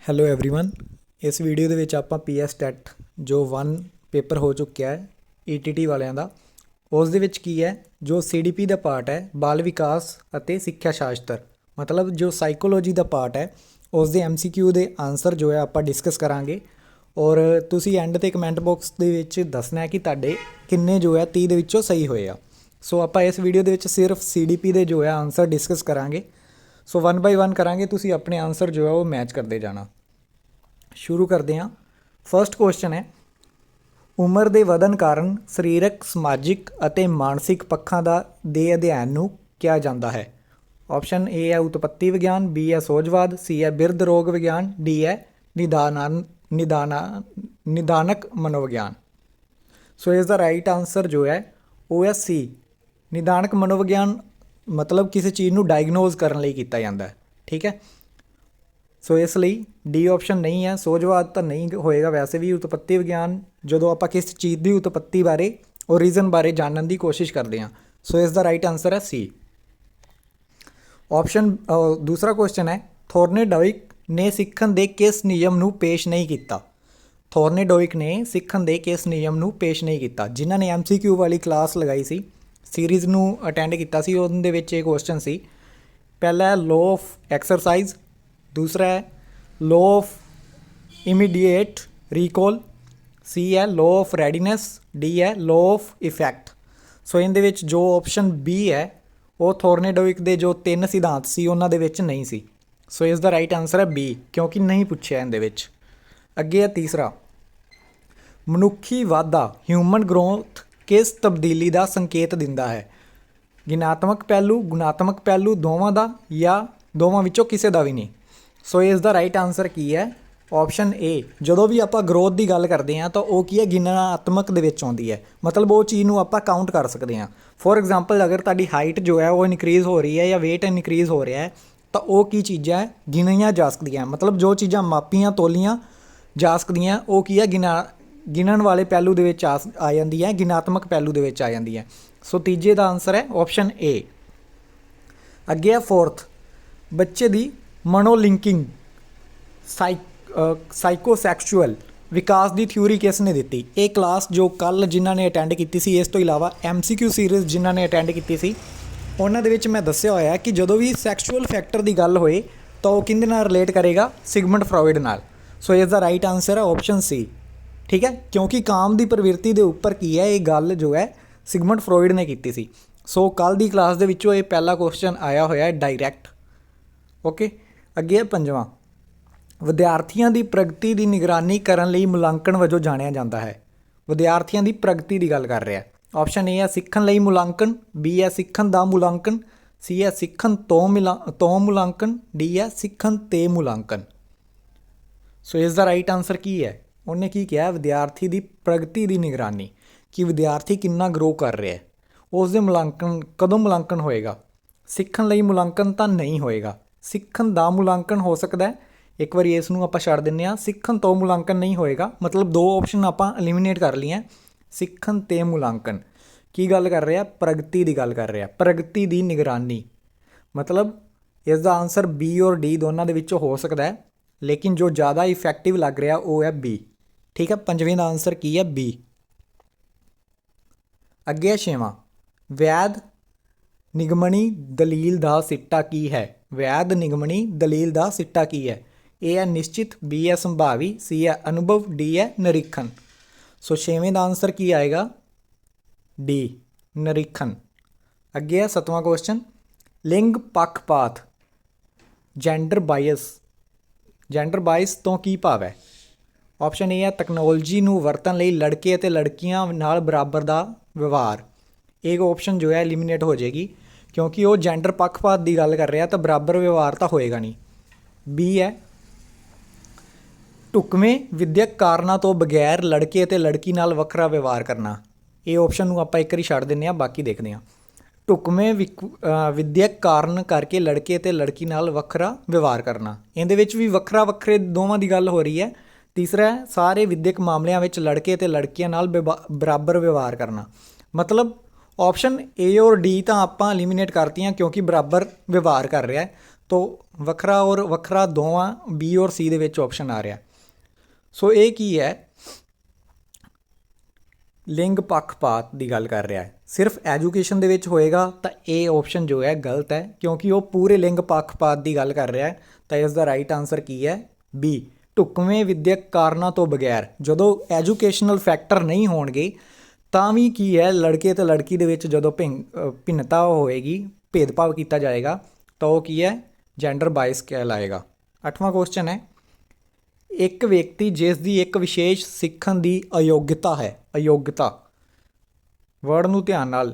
Hello everyone. ਇਸ video ਦੇ ਵਿੱਚ ਆਪਾਂ ਪੀਐਸ ਟੈਟ ਜੋ 1 ਪੇਪਰ ਹੋ ਚੁੱਕਿਆ ਹੈ ਈਟੀਟੀ ਵਾਲਿਆਂ ਦਾ, ਉਸ ਦੇ ਵਿੱਚ ਕੀ ਹੈ ਜੋ ਸੀਡੀਪੀ ਦਾ ਪਾਰਟ ਹੈ ਬਾਲ ਵਿਕਾਸ ਅਤੇ ਸਿੱਖਿਆ ਸ਼ਾਸਤਰ, ਮਤਲਬ ਜੋ ਸਾਈਕੋਲੋਜੀ ਦਾ ਪਾਰਟ ਹੈ ਉਸ ਦੇ ਐਮਸੀਕਿਊ ਦੇ ਆਨਸਰ ਜੋ ਹੈ ਆਪਾਂ ਡਿਸਕਸ ਕਰਾਂਗੇ। ਔਰ ਤੁਸੀਂ ਐਂਡ ਤੇ ਕਮੈਂਟ ਬਾਕਸ ਦੇ ਵਿੱਚ ਦੱਸਣਾ ਹੈ ਕਿ ਤੁਹਾਡੇ ਕਿੰਨੇ ਜੋ ਹੈ 30 ਦੇ ਵਿੱਚੋਂ ਸਹੀ ਹੋਏ ਆ। ਸੋ ਆਪਾਂ ਇਸ ਵੀਡੀਓ ਦੇ ਵਿੱਚ ਸਿਰਫ ਸੀਡੀਪੀ ਦੇ ਜੋ ਹੈ ਆਨਸਰ ਡਿਸਕਸ ਕਰਾਂਗੇ। ਸੋ 1 ਬਾਈ 1 ਕਰਾਂਗੇ, ਤੁਸੀਂ ਆਪਣੇ ਆਨਸਰ ਜੋ ਹੈ ਉਹ ਮੈਚ ਕਰਦੇ ਜਾਣਾ। ਸ਼ੁਰੂ ਕਰਦੇ ਹਾਂ। ਫਸਟ ਕੁਐਸਚਨ ਹੈ, ਉਮਰ ਦੇ ਵਧਣ ਕਾਰਨ ਸਰੀਰਕ, ਸਮਾਜਿਕ ਅਤੇ ਮਾਨਸਿਕ ਪੱਖਾਂ ਦੇ ਅਧਿਐਨ ਨੂੰ ਕਿਹਾ ਜਾਂਦਾ ਹੈ। ਆਪਸ਼ਨ ਏ ਹੈ ਉਤਪੱਤੀ ਵਿਗਿਆਨ, ਬੀ ਹੈ ਸੋਝਵਾਦ, ਸੀ ਹੈ ਬਿਰਧ ਰੋਗ ਵਿਗਿਆਨ, ਡੀ ਹੈ ਨਿਦਾਨਕ ਮਨੋਵਿਗਿਆਨ। ਸੋ ਇਸ ਦਾ ਰਾਈਟ ਆਨਸਰ ਜੋ ਹੈ ਉਹ ਹੈ ਸੀ, ਨਿਦਾਨਕ ਮਨੋਵਿਗਿਆਨ। ਮਤਲਬ ਕਿਸੇ ਚੀਜ਼ ਨੂੰ ਡਾਇਗਨੋਜ਼ ਕਰਨ ਲਈ ਕੀਤਾ ਜਾਂਦਾ ਹੈ। ਠੀਕ ਹੈ, ਸੋ ਇਸ ਲਈ ਡੀ ਆਪਸ਼ਨ ਨਹੀਂ ਹੈ। ਸੋਝਵਾਦ ਤਾਂ ਨਹੀਂ ਹੋਏਗਾ ਵੈਸੇ ਵੀ। ਉਤਪੱਤੀ ਵਿਗਿਆਨ ਜਦੋਂ ਆਪਾਂ ਕਿਸ ਚੀਜ਼ ਦੀ ਉਤਪੱਤੀ ਬਾਰੇ, ਓਰੀਜਨ ਬਾਰੇ ਜਾਣਨ ਦੀ ਕੋਸ਼ਿਸ਼ ਕਰਦੇ ਹਾਂ। ਸੋ ਇਸ ਦਾ ਰਾਈਟ ਆਨਸਰ ਹੈ ਸੀ ਆਪਸ਼ਨ। ਦੂਸਰਾ ਕੁਐਸਚਨ ਹੈ, ਥੋਰਨੇਡੋਇਕ ਨੇ ਸਿੱਖਣ ਦੇ ਕਿਸ ਨਿਯਮ ਨੂੰ ਪੇਸ਼ ਨਹੀਂ ਕੀਤਾ। ਥੋਰਨੇਡੋਇਕ ਨੇ ਸਿੱਖਣ ਦੇ ਕਿਸ ਨਿਯਮ ਨੂੰ ਪੇਸ਼ ਨਹੀਂ ਕੀਤਾ। ਜਿਨ੍ਹਾਂ ਨੇ ਐਮਸੀਕਿਊ ਵਾਲੀ ਕਲਾਸ ਲਗਾਈ ਸੀ, ਸੀਰੀਜ਼ ਨੂੰ ਅਟੈਂਡ ਕੀਤਾ ਸੀ, ਉਹਦੇ ਵਿੱਚ ਇਹ ਕੁਐਸਚਨ ਸੀ। ਪਹਿਲਾ ਹੈ ਲੋ ਆਫ ਐਕਸਰਸਾਈਜ਼, दूसरा है लॉ ऑफ इमीडिएट रिकॉल, सी है लॉ ऑफ रेडीनेस, डी है लॉ ऑफ इफैक्ट। सो इनदे विच जो ऑप्शन बी है वो थोरनेडोइक दे जो 3 सिद्धांत सी उन्हां दे विच नहीं सी। सो इसदा राइट आंसर है बी, क्योंकि नहीं पूछा इनदे विच। अगे है तीसरा, मनुखी वाधा ह्यूमन ग्रोथ किस तब्दीली का संकेत दिंदा है। गिनात्मक पहलू, गुणात्मक पहलू, दोवां दा या दोवां विचों किसी का भी नहीं। सो इस दा राइट आंसर की है ऑप्शन ए। ਜਦੋਂ ਵੀ ਆਪਾਂ ਗਰੋਥ ਦੀ ਗੱਲ ਕਰਦੇ ਹਾਂ ਤਾਂ ਉਹ ਕੀ ਹੈ, ਗਿਣਨਾਤਮਕ ਦੇ ਵਿੱਚ ਆਉਂਦੀ ਹੈ। ਮਤਲਬ ਉਹ ਚੀਜ਼ ਨੂੰ ਆਪਾਂ ਕਾਊਂਟ ਕਰ ਸਕਦੇ ਹਾਂ। ਫੋਰ ਐਗਜ਼ਾਮਪਲ ਅਗਰ ਤੁਹਾਡੀ ਹਾਈਟ ਜੋ ਹੈ ਉਹ ਇਨਕਰੀਜ਼ ਹੋ ਰਹੀ ਹੈ ਜਾਂ weight ਇਨਕਰੀਜ਼ ਹੋ ਰਿਹਾ ਹੈ ਤਾਂ ਉਹ ਕੀ ਚੀਜ਼ਾਂ ਹੈ, ਗਿਣੀਆਂ ਜਾ ਸਕਦੀਆਂ। ਮਤਲਬ ਜੋ ਚੀਜ਼ਾਂ ਮਾਪੀਆਂ ਤੋਲੀਆਂ ਜਾ ਸਕਦੀਆਂ ਉਹ ਕੀ ਹੈ, ਗਿਣਨ ਵਾਲੇ ਪਹਿਲੂ ਦੇ ਵਿੱਚ ਆ ਜਾਂਦੀ ਹੈ, ਗਿਣਾਤਮਕ ਪਹਿਲੂ ਦੇ ਵਿੱਚ ਆ ਜਾਂਦੀ ਹੈ। ਸੋ ਤੀਜੇ ਦਾ ਆਨਸਰ ਹੈ ਆਪਸ਼ਨ ਏ। ਅੱਗੇ ਹੈ ਫੋਰਥ, ਬੱਚੇ ਦੀ ਮਨੋਲਿੰਕਿੰਗ ਸਾਈਕੋਸੈਕਸ਼ੂਅਲ ਵਿਕਾਸ ਦੀ ਥਿਊਰੀ ਕਿਸ ਨੇ ਦਿੱਤੀ। ਇਹ ਕਲਾਸ ਜੋ ਕੱਲ੍ਹ ਜਿਨ੍ਹਾਂ ਨੇ ਅਟੈਂਡ ਕੀਤੀ ਸੀ, ਇਸ ਤੋਂ ਇਲਾਵਾ ਐਮਸੀਕਿਊ ਸੀਰੀਜ਼ ਜਿਨ੍ਹਾਂ ਨੇ ਅਟੈਂਡ ਕੀਤੀ ਸੀ, ਉਹਨਾਂ ਦੇ ਵਿੱਚ ਮੈਂ ਦੱਸਿਆ ਹੋਇਆ ਕਿ ਜਦੋਂ ਵੀ ਸੈਕਸ਼ੂਅਲ ਫੈਕਟਰ ਦੀ ਗੱਲ ਹੋਏ ਤਾਂ ਉਹ ਕਿਹਦੇ ਨਾਲ ਰਿਲੇਟ ਕਰੇਗਾ, ਸਿਗਮੰਡ ਫਰੋਇਡ ਨਾਲ। ਸੋ ਇਸ ਦਾ ਰਾਈਟ ਆਨਸਰ ਹੈ ਆਪਸ਼ਨ ਸੀ। ਠੀਕ ਹੈ, ਕਿਉਂਕਿ ਕਾਮ ਦੀ ਪ੍ਰਵਿਰਤੀ ਦੇ ਉੱਪਰ ਕੀ ਹੈ, ਇਹ ਗੱਲ ਜੋ ਹੈ ਸਿਗਮੰਡ ਫਰੋਇਡ ਨੇ ਕੀਤੀ ਸੀ। ਸੋ ਕੱਲ੍ਹ ਦੀ ਕਲਾਸ ਦੇ ਵਿੱਚੋਂ ਇਹ ਪਹਿਲਾ ਕੁਐਸਚਨ ਆਇਆ ਹੋਇਆ ਹੈ ਡਾਇਰੈਕਟ। ਓਕੇ, ਅੱਗੇ ਹੈ ਪੰਜਵਾਂ, ਵਿਦਿਆਰਥੀਆਂ ਦੀ ਪ੍ਰਗਤੀ ਦੀ ਨਿਗਰਾਨੀ ਕਰਨ ਲਈ ਮੁਲਾਂਕਣ ਵਜੋਂ ਜਾਣਿਆ ਜਾਂਦਾ ਹੈ। ਵਿਦਿਆਰਥੀਆਂ ਦੀ ਪ੍ਰਗਤੀ ਦੀ ਗੱਲ ਕਰ ਰਿਹਾ। ਆਪਸ਼ਨ ਏ ਹੈ ਸਿੱਖਣ ਲਈ ਮੁਲਾਂਕਣ, ਬੀ ਹੈ ਸਿੱਖਣ ਦਾ ਮੁਲਾਂਕਣ, ਸੀ ਹੈ ਸਿੱਖਣ ਤੋਂ ਮੁਲਾਂਕਣ, ਡੀ ਹੈ ਸਿੱਖਣ ਤੇ ਮੁਲਾਂਕਣ। ਸੋ ਇਸ ਦਾ ਰਾਈਟ ਆਨਸਰ ਕੀ ਹੈ, ਉਹਨੇ ਕੀ ਕਿਹਾ, ਵਿਦਿਆਰਥੀ ਦੀ ਪ੍ਰਗਤੀ ਦੀ ਨਿਗਰਾਨੀ, ਕਿ ਵਿਦਿਆਰਥੀ ਕਿੰਨਾ ਗਰੋ ਕਰ ਰਿਹਾ ਹੈ, ਉਸ ਦੇ ਮੁਲਾਂਕਣ ਕਦੋਂ ਮੁਲਾਂਕਣ ਹੋਏਗਾ। ਸਿੱਖਣ ਲਈ ਮੁਲਾਂਕਣ ਤਾਂ ਨਹੀਂ ਹੋਏਗਾ, ਸਿੱਖਣ ਦਾ ਮੁਲਾਂਕਣ ਹੋ ਸਕਦਾ ਹੈ। ਇੱਕ ਵਾਰੀ ਇਸ ਨੂੰ ਆਪਾਂ ਛੱਡ ਦਿੰਦੇ ਹਾਂ, ਸਿੱਖਣ ਤੋਂ ਮੁਲਾਂਕਣ ਨਹੀਂ ਹੋਏਗਾ। ਮਤਲਬ ਦੋ ਆਪਸ਼ਨ ਆਪਾਂ ਐਲੀਮੀਨੇਟ ਕਰ ਲਈਆਂ, ਸਿੱਖਣ ਤੇ ਮੁਲਾਂਕਣ। ਕੀ ਗੱਲ ਕਰ ਰਿਹਾ, ਪ੍ਰਗਤੀ ਦੀ ਗੱਲ ਕਰ ਰਿਹਾ, ਪ੍ਰਗਤੀ ਦੀ ਨਿਗਰਾਨੀ। ਮਤਲਬ ਇਸ ਦਾ ਆਨਸਰ ਬੀ ਔਰ ਡੀ ਦੋਨਾਂ ਦੇ ਵਿੱਚੋਂ ਹੋ ਸਕਦਾ ਹੈ, ਲੇਕਿਨ ਜੋ ਜ਼ਿਆਦਾ ਇਫੈਕਟਿਵ ਲੱਗ ਰਿਹਾ ਉਹ ਹੈ ਬੀ। ਠੀਕ ਹੈ, ਪੰਜਵੇਂ ਦਾ ਆਨਸਰ ਕੀ ਹੈ, ਬੀ। ਅੱਗੇ ਛੇਵਾਂ, ਵੈਦ ਨਿਗਮਨੀ ਦਲੀਲ ਦਾ ਸਿੱਟਾ ਕੀ ਹੈ। ਵੈਦ ਨਿਗਮਨੀ ਦਲੀਲ ਦਾ ਸਿੱਟਾ ਕੀ ਹੈ। ਏ ਹੈ ਨਿਸ਼ਚਿਤ, ਬੀ ਹੈ ਸੰਭਾਵੀ, ਸੀ ਹੈ ਅਨੁਭਵ, ਡੀ ਹੈ ਨਿਰੀਖਣ। ਸੋ ਛੇਵੇਂ ਦਾ ਆਨਸਰ ਕੀ ਆਏਗਾ, ਡੀ, ਨਿਰੀਖਣ। ਅੱਗੇ ਹੈ ਸੱਤਵਾਂ ਕੁਐਸਚਨ, ਲਿੰਗ ਪੱਖਪਾਤ ਜੈਂਡਰ ਬਾਇਸ ਤੋਂ ਕੀ ਭਾਵ ਹੈ। ਆਪਸ਼ਨ ਏ ਹੈ ਤਕਨੋਲੋਜੀ ਨੂੰ ਵਰਤਣ ਲਈ ਲੜਕੇ ਅਤੇ ਲੜਕੀਆਂ ਨਾਲ ਬਰਾਬਰ ਦਾ ਵਿਵਹਾਰ। ਇਹ ਆਪਸ਼ਨ ਜੋ ਹੈ ਐਲੀਮੀਨੇਟ ਹੋ ਜਾਏਗੀ, ਕਿਉਂਕਿ ਉਹ ਜੈਂਡਰ ਪੱਖਪਾਤ ਦੀ ਗੱਲ ਕਰ ਰਿਹਾ ਤਾਂ ਬਰਾਬਰ ਵਿਵਹਾਰ ਤਾਂ ਹੋਏਗਾ ਨਹੀਂ। ਬੀ ਹੈ ਢੁਕਵੇਂ ਵਿਦਿਅਕ ਕਾਰਨਾਂ ਤੋਂ ਬਗੈਰ ਲੜਕੇ ਅਤੇ ਲੜਕੀ ਨਾਲ ਵੱਖਰਾ ਵਿਵਹਾਰ ਕਰਨਾ। ਇਹ ਆਪਸ਼ਨ ਨੂੰ ਆਪਾਂ ਇੱਕ ਵਾਰੀ ਛੱਡ ਦਿੰਦੇ ਹਾਂ, ਬਾਕੀ ਦੇਖਦੇ ਹਾਂ। ਢੁਕਵੇਂ ਵਿਦਿਅਕ ਕਾਰਨ ਕਰਕੇ ਲੜਕੇ ਅਤੇ ਲੜਕੀ ਨਾਲ ਵੱਖਰਾ ਵਿਵਹਾਰ ਕਰਨਾ, ਇਹਦੇ ਵਿੱਚ ਵੀ ਵੱਖਰੇ ਦੋਵਾਂ ਦੀ ਗੱਲ ਹੋ ਰਹੀ ਹੈ। ਤੀਸਰਾ ਹੈ ਸਾਰੇ ਵਿਦਿਅਕ ਮਾਮਲਿਆਂ ਵਿੱਚ ਲੜਕੇ ਅਤੇ ਲੜਕੀਆਂ ਨਾਲ ਬਰਾਬਰ ਵਿਵਹਾਰ ਕਰਨਾ। ਮਤਲਬ ਆਪਸ਼ਨ ਏ ਔਰ ਡੀ ਤਾਂ ਆਪਾਂ ਐਲੀਮੀਨੇਟ ਕਰਤੀਆਂ, ਕਿਉਂਕਿ ਬਰਾਬਰ ਵਿਵਹਾਰ ਕਰ ਰਿਹਾ ਹੈ। तो ਵੱਖਰਾ ਔਰ ਵੱਖਰਾ ਦੋਵਾਂ ਬੀ ਔਰ ਸੀ ਦੇ ਵਿੱਚ ਆਪਸ਼ਨ ਆ ਰਿਹਾ। ਸੋ ਇਹ ਕੀ ਹੈ, ਲਿੰਗ ਪੱਖਪਾਤ ਦੀ ਗੱਲ ਕਰ ਰਿਹਾ ਹੈ। ਸਿਰਫ ਐਜੂਕੇਸ਼ਨ ਦੇ ਵਿੱਚ ਹੋਏਗਾ ਤਾਂ ਇਹ ਆਪਸ਼ਨ ਜੋ ਹੈ ਗਲਤ ਹੈ, ਕਿਉਂਕਿ ਉਹ ਪੂਰੇ ਲਿੰਗ ਪੱਖਪਾਤ ਦੀ ਗੱਲ ਕਰ ਰਿਹਾ ਹੈ। ਤਾਂ ਇਸ ਦਾ ਰਾਈਟ ਆਨਸਰ ਕੀ ਹੈ, ਬੀ, ਢੁਕਵੇਂ ਵਿਦਿਅਕ ਕਾਰਨਾਂ ਤੋਂ ਬਗੈਰ। ਜਦੋਂ ਐਜੂਕੇਸ਼ਨਲ ਫੈਕਟਰ ਨਹੀਂ ਹੋਣਗੇ ਤਾਂ ਵੀ ਕੀ ਹੈ, ਲੜਕੇ ਅਤੇ ਲੜਕੀ ਦੇ ਵਿੱਚ ਜਦੋਂ ਭਿੰਨਤਾ ਹੋਏਗੀ, ਭੇਦਭਾਵ ਕੀਤਾ ਜਾਏਗਾ, ਤਾਂ ਉਹ ਕੀ ਹੈ, ਜੈਂਡਰ ਬਾਇਸ ਕਹਿਲਾਏਗਾ। 8ਵਾਂ ਕੁਐਸਚਨ ਹੈ, ਇੱਕ ਵਿਅਕਤੀ ਜਿਸ ਦੀ ਇੱਕ ਵਿਸ਼ੇਸ਼ ਸਿੱਖਣ ਦੀ ਅਯੋਗਤਾ ਹੈ, ਅਯੋਗਤਾ ਵਰਡ ਨੂੰ ਧਿਆਨ ਨਾਲ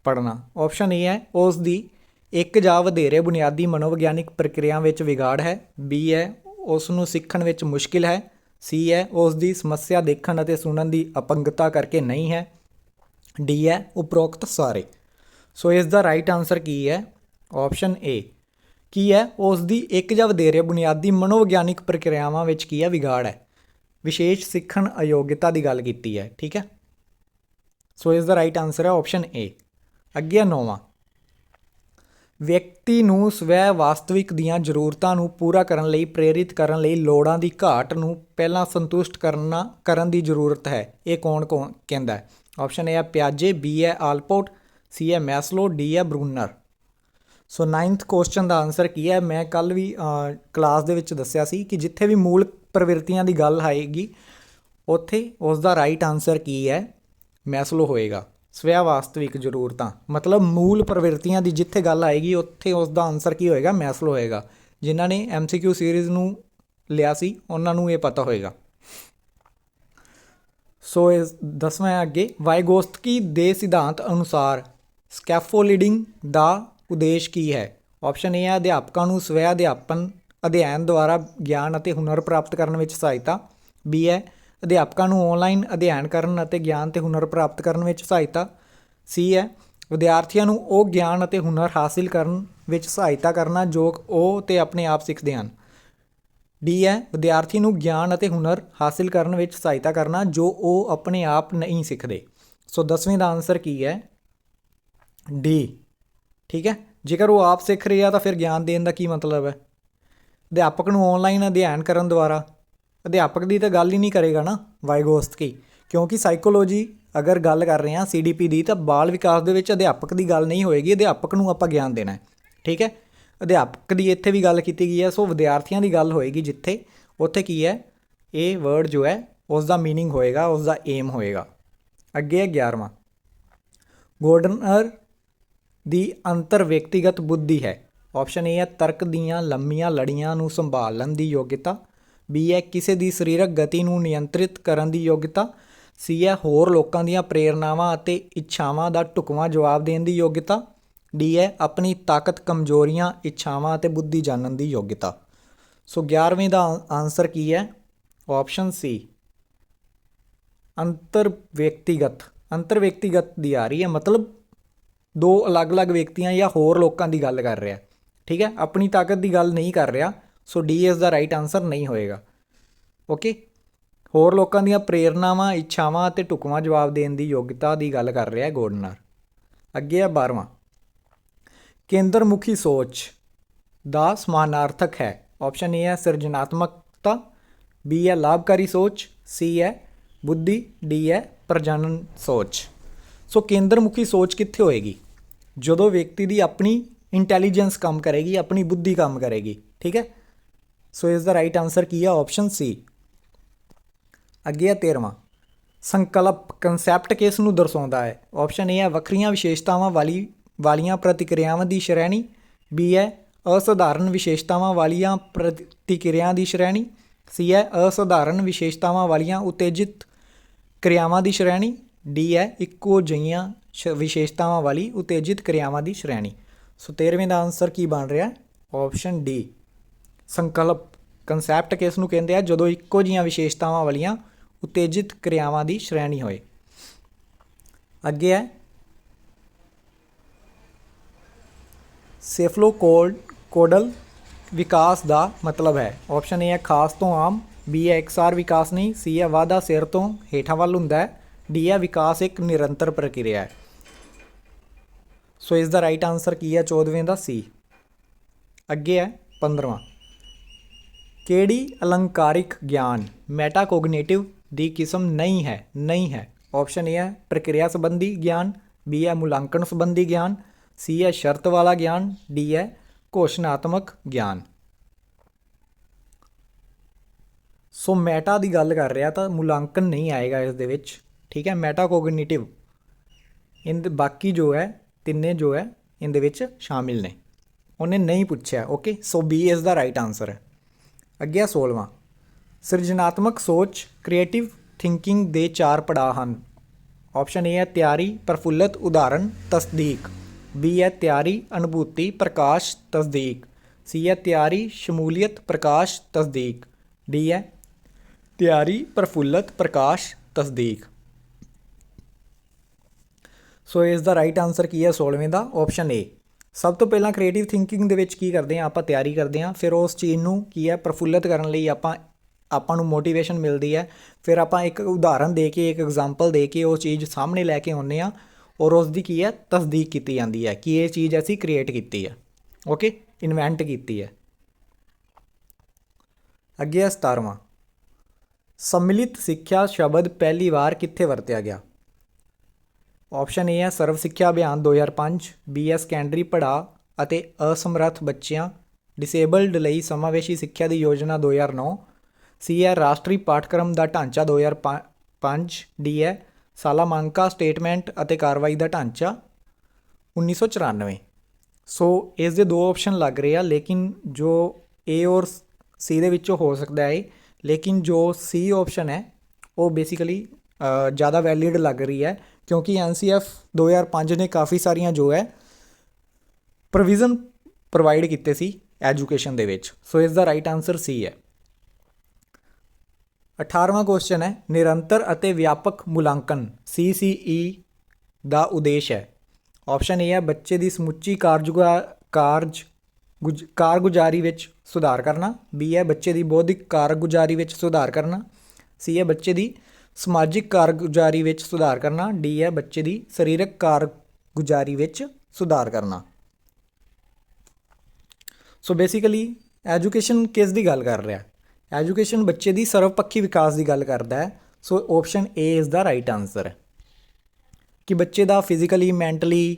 ਪੜ੍ਹਨਾ। ਆਪਸ਼ਨ ਏ ਹੈ, ਉਸ ਦੀ ਇੱਕ ਜਾਂ ਵਧੇਰੇ ਬੁਨਿਆਦੀ ਮਨੋਵਿਗਿਆਨਿਕ ਪ੍ਰਕਿਰਿਆ ਵਿੱਚ ਵਿਗਾੜ ਹੈ। ਬੀ ਹੈ, ਉਸ ਨੂੰ ਸਿੱਖਣ ਵਿੱਚ ਮੁਸ਼ਕਿਲ ਹੈ। ਸੀ ਹੈ, ਉਸ ਦੀ ਸਮੱਸਿਆ ਦੇਖਣ ਅਤੇ ਸੁਣਨ ਦੀ ਅਪੰਗਤਾ ਕਰਕੇ ਨਹੀਂ ਹੈ। ਡੀ ਹੈ, ਉਪਰੋਕਤ ਸਾਰੇ। ਸੋ ਇਸ ਦਾ ਰਾਈਟ ਆਨਸਰ ਕੀ ਹੈ, ਆਪਸ਼ਨ ਏ। ਕੀ ਹੈ, ਉਸ ਦੀ ਇੱਕ ਜਾਂ ਵਧੇਰੇ ਬੁਨਿਆਦੀ ਮਨੋਵਿਗਿਆਨਿਕ ਪ੍ਰਕਿਰਿਆਵਾਂ ਵਿੱਚ ਕੀ ਹੈ, ਵਿਗਾੜ ਹੈ। ਵਿਸ਼ੇਸ਼ ਸਿੱਖਣ ਅਯੋਗਤਾ ਦੀ ਗੱਲ ਕੀਤੀ ਹੈ, ਠੀਕ ਹੈ। ਸੋ ਇਸ ਦਾ ਰਾਈਟ ਆਨਸਰ ਹੈ ਆਪਸ਼ਨ ਏ। ਅੱਗੇ 9ਵਾਂ, ਵਿਅਕਤੀ ਨੂੰ ਸਵੈ ਵਾਸਤਵਿਕ ਦੀਆਂ ਜ਼ਰੂਰਤਾਂ ਨੂੰ ਪੂਰਾ ਕਰਨ ਲਈ ਪ੍ਰੇਰਿਤ ਕਰਨ ਲਈ ਲੋੜਾਂ ਦੀ ਘਾਟ ਨੂੰ ਪਹਿਲਾਂ ਸੰਤੁਸ਼ਟ ਕਰਨ ਦੀ ਜ਼ਰੂਰਤ ਹੈ। ਇਹ ਕੌਣ ਕਹਿੰਦਾ ਹੈ? ਆਪਸ਼ਨ ਏ ਹੈ ਪਿਆਜੇ, ਬੀ ਹੈ ਆਲਪੋਰਟ, ਸੀ ਹੈ ਮੈਸਲੋ, ਡੀ ਹੈ ਬਰੂਨਰ। ਸੋ 9th ਕੁਐਸਚਨ ਦਾ ਆਨਸਰ ਕੀ ਹੈ? ਮੈਂ ਕੱਲ੍ਹ ਵੀ ਕਲਾਸ ਦੇ ਵਿੱਚ ਦੱਸਿਆ ਸੀ ਕਿ ਜਿੱਥੇ ਵੀ ਮੂਲ ਪ੍ਰਵਿਰਤੀਆਂ ਦੀ ਗੱਲ ਆਏਗੀ ਉੱਥੇ ਉਸ ਦਾ ਰਾਈਟ ਆਨਸਰ ਕੀ ਹੈ, ਮੈਸਲੋ ਹੋਏਗਾ। ਸਵੈ ਵਾਸਤਵਿਕ ਜ਼ਰੂਰਤਾਂ ਮਤਲਬ ਮੂਲ ਪ੍ਰਵਿਰਤੀਆਂ ਦੀ ਜਿੱਥੇ ਗੱਲ ਆਏਗੀ ਉੱਥੇ ਉਸ ਦਾ ਆਨਸਰ ਕੀ ਹੋਏਗਾ, ਮੈਸਲੋ ਹੋਏਗਾ। ਜਿਨ੍ਹਾਂ ਨੇ MCQ ਸੀਰੀਜ਼ ਨੂੰ ਲਿਆ ਸੀ ਉਹਨਾਂ ਨੂੰ ਇਹ ਪਤਾ ਹੋਏਗਾ। ਸੋ ਇਸ 10ਵਾਂ ਅੱਗੇ, ਵਾਈਗੋਸਤਕੀ ਦੇ ਸਿਧਾਂਤ ਅਨੁਸਾਰ ਸਕੈਫੋਲਡਿੰਗ ਦਾ ਉਦੇਸ਼ ਕੀ ਹੈ? ਆਪਸ਼ਨ ਏ ਹੈ ਅਧਿਆਪਕਾਂ ਨੂੰ ਸਵੈ ਅਧਿਐਨ ਦੁਆਰਾ ਗਿਆਨ ਅਤੇ ਹੁਨਰ ਪ੍ਰਾਪਤ ਕਰਨ ਵਿੱਚ ਸਹਾਇਤਾ। ਬੀ ਹੈ ਅਧਿਆਪਕਾਂ ਨੂੰ ਆਨਲਾਈਨ ਅਧਿਐਨ ਕਰਨ ਅਤੇ ਗਿਆਨ ਅਤੇ ਹੁਨਰ ਪ੍ਰਾਪਤ ਕਰਨ ਵਿੱਚ ਸਹਾਇਤਾ। ਸੀ ਹੈ ਵਿਦਿਆਰਥੀਆਂ ਨੂੰ ਉਹ ਗਿਆਨ ਅਤੇ ਹੁਨਰ ਹਾਸਿਲ ਕਰਨ ਵਿੱਚ ਸਹਾਇਤਾ ਕਰਨਾ ਜੋ ਉਹ ਤੇ ਆਪਣੇ ਆਪ ਸਿੱਖਦੇ ਹਨ। ਡੀ ਹੈ ਵਿਦਿਆਰਥੀ ਨੂੰ ਗਿਆਨ ਅਤੇ ਹੁਨਰ ਹਾਸਿਲ ਕਰਨ ਵਿੱਚ ਸਹਾਇਤਾ ਕਰਨਾ ਜੋ ਉਹ ਆਪਣੇ ਆਪ ਨਹੀਂ ਸਿੱਖਦੇ। ਸੋ 10ਵੀਂ ਦਾ ਆਨਸਰ ਕੀ ਹੈ? ਡੀ, ਠੀਕ ਹੈ। ਜੇਕਰ ਉਹ ਆਪ ਸਿੱਖ ਰਿਹਾ ਤਾਂ ਫਿਰ ਗਿਆਨ ਦੇਣ ਦਾ ਕੀ ਮਤਲਬ ਹੈ? ਅਧਿਆਪਕ ਨੂੰ ਆਨਲਾਈਨ ਅਧਿਐਨ ਕਰਨ ਦੁਆਰਾ, ਅਧਿਆਪਕ ਦੀ ਤਾਂ ਗੱਲ ਹੀ ਨਹੀਂ ਕਰੇਗਾ ਨਾ ਵਾਈਗੋਸਤਕੀ, ਕਿਉਂਕਿ ਸਾਈਕੋਲੋਜੀ ਅਗਰ ਗੱਲ ਕਰ ਰਹੇ ਹਾਂ CDP ਦੀ, ਤਾਂ ਬਾਲ ਵਿਕਾਸ ਦੇ ਵਿੱਚ ਅਧਿਆਪਕ ਦੀ ਗੱਲ ਨਹੀਂ ਹੋਏਗੀ। ਅਧਿਆਪਕ ਨੂੰ ਆਪਾਂ ਗਿਆਨ ਦੇਣਾ ਹੈ, ਠੀਕ ਹੈ। ਅਧਿਆਪਕ ਦੀ ਇੱਥੇ ਵੀ ਗੱਲ ਕੀਤੀ ਗਈ ਹੈ। ਸੋ ਵਿਦਿਆਰਥੀਆਂ ਦੀ ਗੱਲ ਹੋਏਗੀ ਜਿੱਥੇ, ਉੱਥੇ ਕੀ ਹੈ, ਇਹ ਵਰਡ ਜੋ ਹੈ ਉਸ ਦਾ ਮੀਨਿੰਗ ਹੋਏਗਾ, ਉਸ ਦਾ ਏਮ ਹੋਏਗਾ। ਅੱਗੇ ਹੈ 11ਵਾਂ, ਗੋਰਡਨਰ ਦੀ ਅੰਤਰ ਵਿਅਕਤੀਗਤ ਬੁੱਧੀ ਹੈ। ਆਪਸ਼ਨ ਏ ਹੈ ਤਰਕ ਦੀਆਂ ਲੰਮੀਆਂ ਲੜੀਆਂ ਨੂੰ ਸੰਭਾਲਣ ਦੀ ਯੋਗਤਾ। ਬੀ ਹੈ ਕਿਸੇ ਦੀ ਸਰੀਰਕ ਗਤੀ ਨੂੰ ਨਿਯੰਤਰਿਤ ਕਰਨ ਦੀ ਯੋਗਤਾ। ਸੀ ਹੈ ਹੋਰ ਲੋਕਾਂ ਦੀਆਂ ਪ੍ਰੇਰਨਾਵਾਂ ਅਤੇ ਇੱਛਾਵਾਂ ਦਾ ਢੁਕਵਾਂ ਜਵਾਬ ਦੇਣ ਦੀ ਯੋਗਤਾ। ਡੀ ਹੈ ਆਪਣੀ ਤਾਕਤ, ਕਮਜ਼ੋਰੀਆਂ, ਇੱਛਾਵਾਂ ਅਤੇ ਬੁੱਧੀ ਜਾਣਨ ਦੀ ਯੋਗਤਾ। ਸੋ 11ਵੀਂ ਦਾ ਆਨਸਰ ਕੀ ਹੈ? ਆਪਸ਼ਨ ਸੀ, ਅੰਤਰ ਵਿਅਕਤੀਗਤ ਦੀ ਆ ਰਹੀ ਹੈ, ਮਤਲਬ ਦੋ ਅਲੱਗ-ਅਲੱਗ ਵਿਅਕਤੀਆਂ ਜਾਂ ਹੋਰ ਲੋਕਾਂ ਦੀ ਗੱਲ ਕਰ ਰਿਹਾ, ਠੀਕ ਹੈ। ਆਪਣੀ ਤਾਕਤ ਦੀ ਗੱਲ ਨਹੀਂ ਕਰ ਰਿਹਾ। ਸੋ ਡੀ ਇਸ ਦਾ ਰਾਈਟ ਆਨਸਰ ਨਹੀਂ ਹੋਏਗਾ। ਓਕੇ, ਹੋਰ ਲੋਕਾਂ ਦੀਆਂ ਪ੍ਰੇਰਨਾਵਾਂ, ਇੱਛਾਵਾਂ ਅਤੇ ਢੁਕਵਾਂ ਜਵਾਬ ਦੇਣ ਦੀ ਯੋਗਤਾ ਦੀ ਗੱਲ ਕਰ ਰਿਹਾ ਗੋਰਡਨਰ। ਅੱਗੇ ਹੈ 12ਵਾਂ, ਕੇਂਦਰ ਮੁਖੀ ਸੋਚ ਦਾ ਸਮਾਨਾਰਥਕ ਹੈ। ਆਪਸ਼ਨ ਏ ਹੈ ਸਿਰਜਣਾਤਮਕਤਾ। ਬੀ ਹੈ ਲਾਭਕਾਰੀ ਸੋਚ। ਸੀ ਹੈ ਬੁੱਧੀ। ਡੀ ਹੈ ਪ੍ਰਜਨਨ ਸੋਚ। ਸੋ ਕੇਂਦਰ ਮੁਖੀ ਸੋਚ ਕਿੱਥੇ ਹੋਏਗੀ? ਜਦੋਂ ਵਿਅਕਤੀ ਦੀ ਆਪਣੀ ਇੰਟੈਲੀਜੈਂਸ ਕੰਮ ਕਰੇਗੀ, ਆਪਣੀ ਬੁੱਧੀ ਕੰਮ ਕਰੇਗੀ, ਠੀਕ ਹੈ। ਸੋ ਇਸ ਦਾ ਰਾਈਟ ਆਨਸਰ ਕੀ ਹੈ? ਆਪਸ਼ਨ ਸੀ। ਅੱਗੇ ਹੈ 13ਵਾਂ, ਸੰਕਲਪ ਕੰਸੈਪਟ ਕਿਸ ਨੂੰ ਦਰਸਾਉਂਦਾ ਹੈ? ਆਪਸ਼ਨ ਏ ਹੈ ਵੱਖਰੀਆਂ ਵਿਸ਼ੇਸ਼ਤਾਵਾਂ ਵਾਲੀਆਂ ਪ੍ਰਤੀਕਿਰਿਆਵਾਂ ਦੀ ਸ਼੍ਰੇਣੀ। ਬੀ ਹੈ ਅਸਧਾਰਨ ਵਿਸ਼ੇਸ਼ਤਾਵਾਂ ਵਾਲੀਆਂ ਪ੍ਰਤੀਕਿਰਿਆ ਦੀ ਸ਼੍ਰੇਣੀ। ਸੀ ਹੈ ਅਸਧਾਰਨ ਵਿਸ਼ੇਸ਼ਤਾਵਾਂ ਵਾਲੀਆਂ ਉਤੇਜਿਤ ਕਿਰਿਆਵਾਂ ਦੀ ਸ਼੍ਰੇਣੀ। ਡੀ ਹੈ ਇੱਕੋ ਜਿਹੀਆਂ ਵਿਸ਼ੇਸ਼ਤਾਵਾਂ ਵਾਲੀ ਉਤੇਜਿਤ ਕਿਰਿਆਵਾਂ ਦੀ ਸ਼੍ਰੇਣੀ। ਸੋ 13ਵੇਂ ਦਾ ਆਨਸਰ ਕੀ ਬਣ ਰਿਹਾ? ਆਪਸ਼ਨ ਡੀ, ਸੰਕਲਪ ਕੰਸੈਪਟ ਕਿਸ ਨੂੰ ਕਹਿੰਦੇ ਆ? ਜਦੋਂ ਇੱਕੋ ਜਿਹੀਆਂ ਵਿਸ਼ੇਸ਼ਤਾਵਾਂ ਵਾਲੀਆਂ ਉਤੇਜਿਤ ਕਿਰਿਆਵਾਂ ਦੀ ਸ਼੍ਰੇਣੀ ਹੋਏ। ਅੱਗੇ ਹੈ ਸੇਫਲੋਕੋਡਲ ਵਿਕਾਸ ਦਾ ਮਤਲਬ ਹੈ। ਆਪਸ਼ਨ ਏ ਹੈ ਖਾਸ ਤੋਂ ਆਮ। ਬੀ ਹੈ ਇਕਸਾਰ ਵਿਕਾਸ ਨਹੀਂ। ਸੀ ਹੈ ਵਾਧਾ ਸਿਰ ਤੋਂ ਹੇਠਾਂ ਵੱਲ ਹੁੰਦਾ ਹੈ। ਡੀ ਹੈ ਵਿਕਾਸ ਇੱਕ ਨਿਰੰਤਰ ਪ੍ਰਕਿਰਿਆ ਹੈ। ਸੋ ਇਸ ਦਾ ਰਾਈਟ ਆਨਸਰ ਕੀ ਹੈ 14ਵੇਂ ਦਾ? ਸੀ। ਅੱਗੇ ਹੈ 15ਵਾਂ, ਕਿਹੜੀ ਅਲੰਕਾਰਿਕ ਗਿਆਨ ਮੈਟਾਕੋਗਨੀਟਿਵ ਦੀ ਕਿਸਮ ਨਹੀਂ ਹੈ? ਨਹੀਂ ਹੈ। ਆਪਸ਼ਨ ਏ ਹੈ ਪ੍ਰਕਿਰਿਆ ਸੰਬੰਧੀ ਗਿਆਨ, ਬੀ ਹੈ ਮੁਲਾਂਕਣ ਸੰਬੰਧੀ ਗਿਆਨ, ਸੀ ਹੈ ਸ਼ਰਤ ਵਾਲਾ ਗਿਆਨ, ਡੀ ਹੈ ਘੋਸ਼ਣਾਤਮਕ ਗਿਆਨ। ਸੋ ਮੈਟਾ ਦੀ ਗੱਲ ਕਰ ਰਿਹਾ ਤਾਂ ਮੁਲਾਂਕਣ ਨਹੀਂ ਆਏਗਾ ਇਸ ਦੇ ਵਿੱਚ, ਠੀਕ ਹੈ। ਮੈਟਾਕੋਗਨੀਟਿਵ ਇਹਦੇ ਬਾਕੀ ਜੋ ਹੈ ਤਿੰਨੇ ਜੋ ਹੈ ਇਹਦੇ ਵਿੱਚ ਸ਼ਾਮਿਲ ਨੇ, ਉਹਨੇ ਨਹੀਂ ਪੁੱਛਿਆ। Okay, so B is the right answer ਹੈ। ਅੱਗੇ 16ਵਾਂ, ਸਿਰਜਣਾਤਮਕ ਸੋਚ ਕ੍ਰੀਏਟਿਵ ਥਿੰਕਿੰਗ ਦੇ 4 ਪੜਾਅ ਹਨ। ਆਪਸ਼ਨ ਏ ਹੈ ਤਿਆਰੀ, ਪ੍ਰਫੁੱਲਤ, ਉਦਾਹਰਨ, ਤਸਦੀਕ, ਬੀ ਹੈ ਤਿਆਰੀ, ਅਨੁਭੂਤੀ, ਪ੍ਰਕਾਸ਼, ਤਸਦੀਕ, ਸੀ ਹੈ ਤਿਆਰੀ, ਸ਼ਮੂਲੀਅਤ, ਪ੍ਰਕਾਸ਼, ਤਸਦੀਕ, ਡੀ ਹੈ ਤਿਆਰੀ, ਪ੍ਰਫੁੱਲਤ, ਪ੍ਰਕਾਸ਼, ਤਸਦੀਕ। ਸੋ ਇਸ ਦਾ ਰਾਈਟ ਆਨਸਰ ਕੀ ਹੈ 16ਵੇਂ ਦਾ? Option A. ਸਭ ਤੋਂ ਪਹਿਲਾਂ ਕ੍ਰੀਏਟਿਵ ਥਿੰਕਿੰਗ ਦੇ ਵਿੱਚ ਕੀ ਕਰਦੇ ਹਾਂ ਆਪਾਂ? ਤਿਆਰੀ ਕਰਦੇ ਹਾਂ, ਫਿਰ ਉਸ ਚੀਜ਼ ਨੂੰ ਕੀ ਹੈ ਪ੍ਰਫੁੱਲਤ ਕਰਨ ਲਈ ਆਪਾਂ ਨੂੰ ਮੋਟੀਵੇਸ਼ਨ ਮਿਲਦੀ ਹੈ, ਫਿਰ ਆਪਾਂ ਇੱਕ ਉਦਾਹਰਨ ਦੇ ਕੇ, ਇੱਕ ਐਗਜ਼ਾਮਪਲ ਦੇ ਕੇ ਉਹ ਚੀਜ਼ ਸਾਹਮਣੇ ਲੈ ਕੇ ਆਉਂਦੇ ਹਾਂ, ਔਰ ਉਸ ਦੀ ਕੀ ਹੈ ਤਸਦੀਕ ਕੀਤੀ ਜਾਂਦੀ ਹੈ ਕਿ ਇਹ ਚੀਜ਼ ਅਸੀਂ ਕ੍ਰੀਏਟ ਕੀਤੀ ਹੈ। ਓਕੇ, ਇਨਵੈਂਟ ਕੀਤੀ ਹੈ। ਅੱਗੇ ਹੈ 17ਵਾਂ, ਸੰਮਿਲਿਤ ਸਿੱਖਿਆ ਸ਼ਬਦ ਪਹਿਲੀ ਵਾਰ ਕਿੱਥੇ ਵਰਤਿਆ ਗਿਆ? ਆਪਸ਼ਨ ਏ ਹੈ ਸਰਵ ਸਿੱਖਿਆ ਅਭਿਆਨ 2005, ਬੀ ਹੈ ਸੈਕੰਡਰੀ ਪੜਾਅ ਅਤੇ ਅਸਮਰੱਥ ਬੱਚਿਆਂ ਡਿਸੇਬਲਡ ਲਈ ਸਮਾਵੇਸ਼ੀ ਸਿੱਖਿਆ ਦੀ ਯੋਜਨਾ 2009, ਸੀ ਹੈ ਰਾਸ਼ਟਰੀ ਪਾਠਕ੍ਰਮ ਦਾ ਢਾਂਚਾ 2005, ਡੀ ਹੈ ਸਾਲਾਮਾਂਕਾ ਸਟੇਟਮੈਂਟ ਅਤੇ ਕਾਰਵਾਈ ਦਾ ਢਾਂਚਾ 1994। ਸੋ ਇਸ ਦੇ ਦੋ ਆਪਸ਼ਨ ਲੱਗ ਰਹੇ ਆ, ਲੇਕਿਨ ਜੋ ਏ ਔਰ ਸੀ ਦੇ ਵਿੱਚੋਂ ਹੋ ਸਕਦਾ ਹੈ, ਲੇਕਿਨ ਜੋ ਸੀ ਆਪਸ਼ਨ ਹੈ ਉਹ ਬੇਸਿਕਲੀ ज़्यादा वैलिड लग रही है, क्योंकि NCF 2005 ने काफ़ी सारियां जो है प्रोविज़न प्रोवाइड किए सी एजुकेशन दे विच। सो इसका राइट आंसर सी है। 18वां क्वेश्चन है, निरंतर अते व्यापक मुलांकन CCE का उद्देश है? ऑप्शन ए है बच्चे की समुची कारगुजारी विच सुधार करना, बी है बच्चे की बौद्धिक कारगुजारी विच सुधार करना, सी है बच्चे की ਸਮਾਜਿਕ ਕਾਰਗੁਜ਼ਾਰੀ ਵਿੱਚ ਸੁਧਾਰ ਕਰਨਾ, ਡੀ ਹੈ ਬੱਚੇ ਦੀ ਸਰੀਰਕ ਕਾਰਗੁਜ਼ਾਰੀ ਵਿੱਚ ਸੁਧਾਰ ਕਰਨਾ। ਸੋ ਬੇਸਿਕਲੀ ਐਜੂਕੇਸ਼ਨ ਕਿਸ ਦੀ ਗੱਲ ਕਰ ਰਿਹਾ? ਐਜੂਕੇਸ਼ਨ ਬੱਚੇ ਦੀ ਸਰਵਪੱਖੀ ਵਿਕਾਸ ਦੀ ਗੱਲ ਕਰਦਾ ਹੈ। ਸੋ option A is the right answer ਹੈ ਕਿ ਬੱਚੇ ਦਾ ਫਿਜ਼ੀਕਲੀ, ਮੈਂਟਲੀ,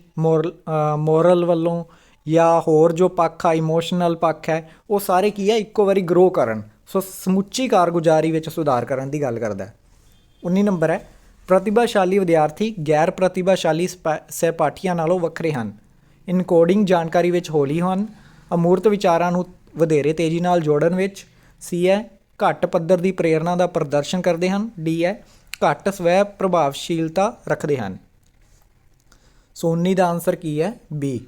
ਮੋਰਲ ਵੱਲੋਂ ਜਾਂ ਹੋਰ ਜੋ ਪੱਖ ਆ, ਇਮੋਸ਼ਨਲ ਪੱਖ ਹੈ, ਉਹ ਸਾਰੇ ਕੀ ਹੈ ਇੱਕੋ ਵਾਰੀ ਗਰੋ ਕਰਨ। ਸੋ ਸਮੁੱਚੀ ਕਾਰਗੁਜ਼ਾਰੀ ਵਿੱਚ ਸੁਧਾਰ ਕਰਨ ਦੀ ਗੱਲ ਕਰਦਾ। 19 ਨੰਬਰ ਹੈ, ਪ੍ਰਤਿਭਾਸ਼ਾਲੀ ਵਿਦਿਆਰਥੀ ਗੈਰ ਪ੍ਰਤਿਭਾਸ਼ਾਲੀ ਸਹਿਪਾਠੀਆਂ ਨਾਲੋਂ ਵੱਖਰੇ ਹਨ। ਇਨਕੋਡਿੰਗ ਜਾਣਕਾਰੀ ਵਿੱਚ ਹੌਲੀ ਹਨ, ਅਮੂਰਤ ਵਿਚਾਰਾਂ ਨੂੰ ਵਧੇਰੇ ਤੇਜ਼ੀ ਨਾਲ ਜੋੜਨ ਵਿੱਚ, ਸੀ ਹੈ ਘੱਟ ਪੱਧਰ ਦੀ ਪ੍ਰੇਰਨਾ ਦਾ ਪ੍ਰਦਰਸ਼ਨ ਕਰਦੇ ਹਨ, ਡੀ ਹੈ ਘੱਟ ਸਵੈ ਪ੍ਰਭਾਵਸ਼ੀਲਤਾ ਰੱਖਦੇ ਹਨ। ਸੋ 19 ਦਾ ਆਨਸਰ ਕੀ ਹੈ? ਬੀ।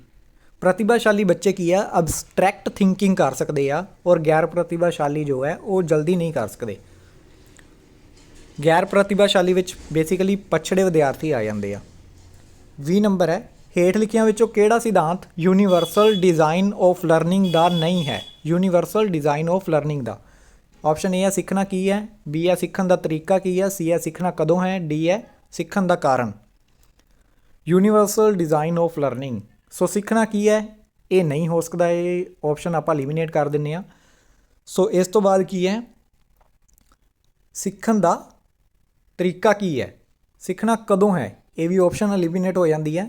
ਪ੍ਰਤਿਭਾਸ਼ਾਲੀ ਬੱਚੇ ਕੀ ਆ ਅਬਸਟਰੈਕਟ ਥਿੰਕਿੰਗ ਕਰ ਸਕਦੇ ਆ, ਔਰ ਗੈਰ ਪ੍ਰਤਿਭਾਸ਼ਾਲੀ ਜੋ ਹੈ ਉਹ ਜਲਦੀ ਨਹੀਂ ਕਰ ਸਕਦੇ। ਗੈਰ ਪ੍ਰਤਿਭਾਸ਼ਾਲੀ ਵਿੱਚ ਬੇਸਿਕਲੀ ਪਛੜੇ ਵਿਦਿਆਰਥੀ ਆ ਜਾਂਦੇ ਆ। 20 ਨੰਬਰ ਹੈ, ਹੇਠ ਲਿਖਿਆਂ ਵਿੱਚੋਂ ਕਿਹੜਾ ਸਿਧਾਂਤ ਯੂਨੀਵਰਸਲ ਡਿਜ਼ਾਈਨ ਆਫ ਲਰਨਿੰਗ ਦਾ ਨਹੀਂ ਹੈ? Universal design of learning the option A ਹੈ ਸਿੱਖਣਾ ਕੀ ਹੈ, ਬੀ ਹੈ ਸਿੱਖਣ ਦਾ ਤਰੀਕਾ ਕੀ ਹੈ, ਸੀ ਹੈ ਸਿੱਖਣਾ ਕਦੋਂ ਹੈ, ਡੀ ਹੈ ਸਿੱਖਣ ਦਾ ਕਾਰਨ। ਯੂਨੀਵਰਸਲ ਡਿਜ਼ਾਈਨ ਆਫ ਲਰਨਿੰਗ, ਸੋ ਸਿੱਖਣਾ ਕੀ ਹੈ ਇਹ ਨਹੀਂ ਹੋ ਸਕਦਾ, ਇਹ ਆਪਸ਼ਨ ਆਪਾਂ ਐਲੀਮੀਨੇਟ ਕਰ ਦਿੰਦੇ ਹਾਂ। ਸੋ ਇਸ ਤੋਂ ਬਾਅਦ ਕੀ ਹੈ, ਸਿੱਖਣ ਦਾ ਤਰੀਕਾ ਕੀ ਹੈ, ਸਿੱਖਣਾ ਕਦੋਂ ਹੈ, ਇਹ ਵੀ ਆਪਸ਼ਨ ਐਲੀਮੀਨੇਟ ਹੋ ਜਾਂਦੀ ਹੈ,